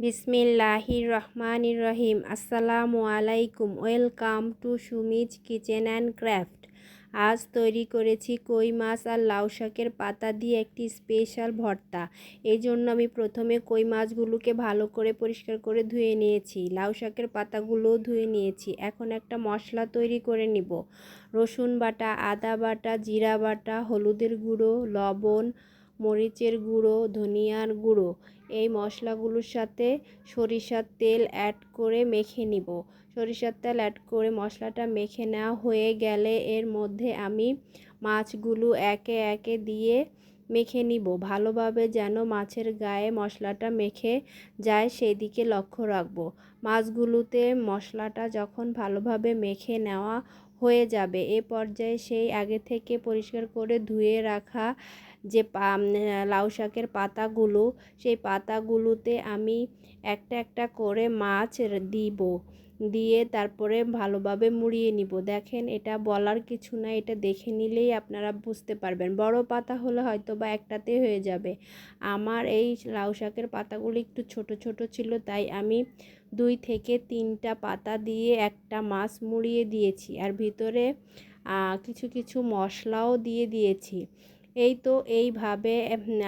বিসমিল্লাহির রহমানির রহিম। আসসালামু আলাইকুম। Welcome to Sumi's kitchen and craft. আজ তৈরি করেছি কই মাছ আর লাউ শাকের পাতা দিয়ে একটি স্পেশাল ভর্তা। এই জন্য আমি প্রথমে কই মাছগুলোকে ভালো করে পরিষ্কার করে ধুয়ে নিয়েছি, লাউ শাকের পাতাগুলোও ধুয়ে নিয়েছি। এখন একটা মশলা তৈরি করে নিব। রসুন বাটা, আদা বাটা, জিরা বাটা, হলুদের গুঁড়ো, লবণ, মরিচের গুঁড়ো, ধনিয়ার গুঁড়ো, এই মশলাগুলোর সাথে সরিষার তেল অ্যাড করে মেখে নিব। সরিষার তেল অ্যাড করে মশলাটা মেখে নেওয়া হয়ে গেলে এর মধ্যে আমি মাছগুলো একে একে দিয়ে মেখে নিব। ভালোভাবে যেন মাছের গায়ে মশলাটা মেখে যায় সেই দিকে লক্ষ্য রাখব। মাছগুলোতে মশলাটা যখন ভালোভাবে মেখে নেওয়া হয়ে যাবে এ পর্যায়ে সেই আগে থেকে পরিষ্কার করে ধুয়ে রাখা যে লাউ শাকের পাতাগুলো, সেই পাতাগুলোতে আমি একটা একটা করে মাছ দিব, দিয়ে তারপরে ভালোভাবে মুড়িয়ে নিব। দেখেন, এটা বলার কিছু না, এটা দেখে নিলেই আপনারা বুঝতে পারবেন। বড় পাতা হলে হয়তো বা একটাতে হয়ে যাবে। আমার এই লাউ শাকের পাতাগুলো একটু ছোট ছোট ছিল, তাই আমি 2 থেকে 3টা পাতা দিয়ে একটা মাছ মুড়িয়ে দিয়েছি, আর ভিতরে কিছু কিছু মশলাও দিয়ে দিয়েছি। এই তো এইভাবে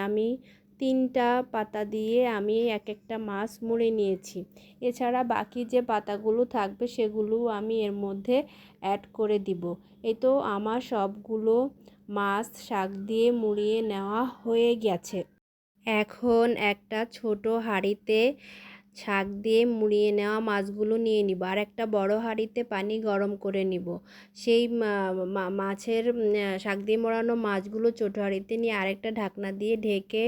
আমি 3টা পাতা দিয়ে আমি এক একটা মাছ মুড়ে নিয়েছি। এছাড়া বাকি যে পাতাগুলো থাকবে সেগুলো আমি এর মধ্যে অ্যাড করে দিব। এই তো আমার সবগুলো মাছ শাক দিয়ে মুড়িয়ে নেওয়া হয়ে গেছে। এখন একটা ছোট হাঁড়িতে শাক দিয়ে মুড়িয়ে নেওয়া মাছগুলো নিয়ে নিব, আর একটা বড় হাঁড়িতে পানি গরম করে নিব। সেই মাছের শাক দিয়ে মোড়ানো মাছগুলো ছোটো হাঁড়িতে নিয়ে আরেকটা ঢাকনা দিয়ে ঢেকে,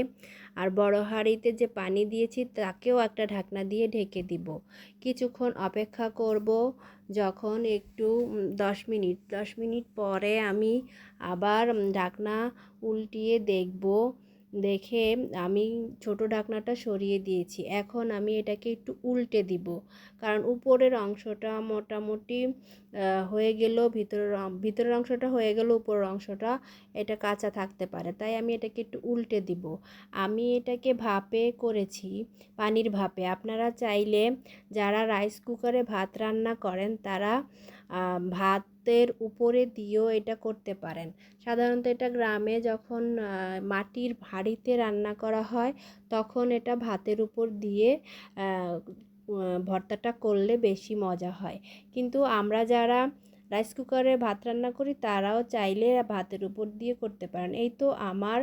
আর বড় হাঁড়িতে যে পানি দিয়েছি তাকেও একটা ঢাকনা দিয়ে ঢেকে দিব। কিছুক্ষণ অপেক্ষা করব। যখন একটু 10 মিনিট পরে আমি আবার ঢাকনা উল্টিয়ে দেখব। দেখে আমি ছোট ঢাকনাটা সরিয়ে দিয়েছি। এখন আমি এটাকে একটু উল্টে দিব, কারণ উপরের অংশটা মোটামুটি হয়ে গেলেও ভিতরের অংশটা হয়ে গেলেও উপরের অংশটা এটা কাঁচা থাকতে পারে, তাই আমি এটাকে একটু উল্টে দিব। আমি এটাকে ভাপে করেছি, পানির ভাপে। আপনারা চাইলে যারা রাইস কুকারে ভাত রান্না করেন তারা ভাতের উপরে দিয়েও এটা করতে পারেন। সাধারণত এটা গ্রামে যখন মাটির হাঁড়িতে রান্না করা হয় তখন এটা ভাতের উপর দিয়ে ভর্তাটা করলে বেশি মজা হয়। কিন্তু আমরা যারা রাইস কুকারে ভাত রান্না করি তারাও চাইলে ভাতের উপর দিয়ে করতে পারেন। এই তো আমার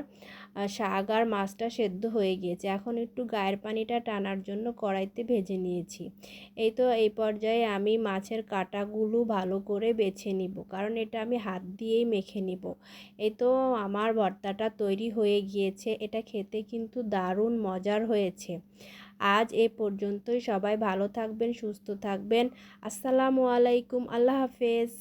শাক আর মাছটা সেদ্ধ হয়ে গিয়েছে। এখন একটু গায়ের পানিটা টানার জন্য কড়াইতে ভেজে নিয়েছি। এই তো এই পর্যায়ে আমি মাছের কাঁটাগুলো ভালো করে বেছে নিব, কারণ এটা আমি হাত দিয়েই মেখে নিব। এই তো আমার ভর্তাটা তৈরি হয়ে গিয়েছে। এটা খেতে কিন্তু দারুণ মজার হয়েছে। আজ এ পর্যন্তই। সবাই ভালো থাকবেন, সুস্থ থাকবেন। আসসালামু আলাইকুম। আল্লাহ হাফেজ।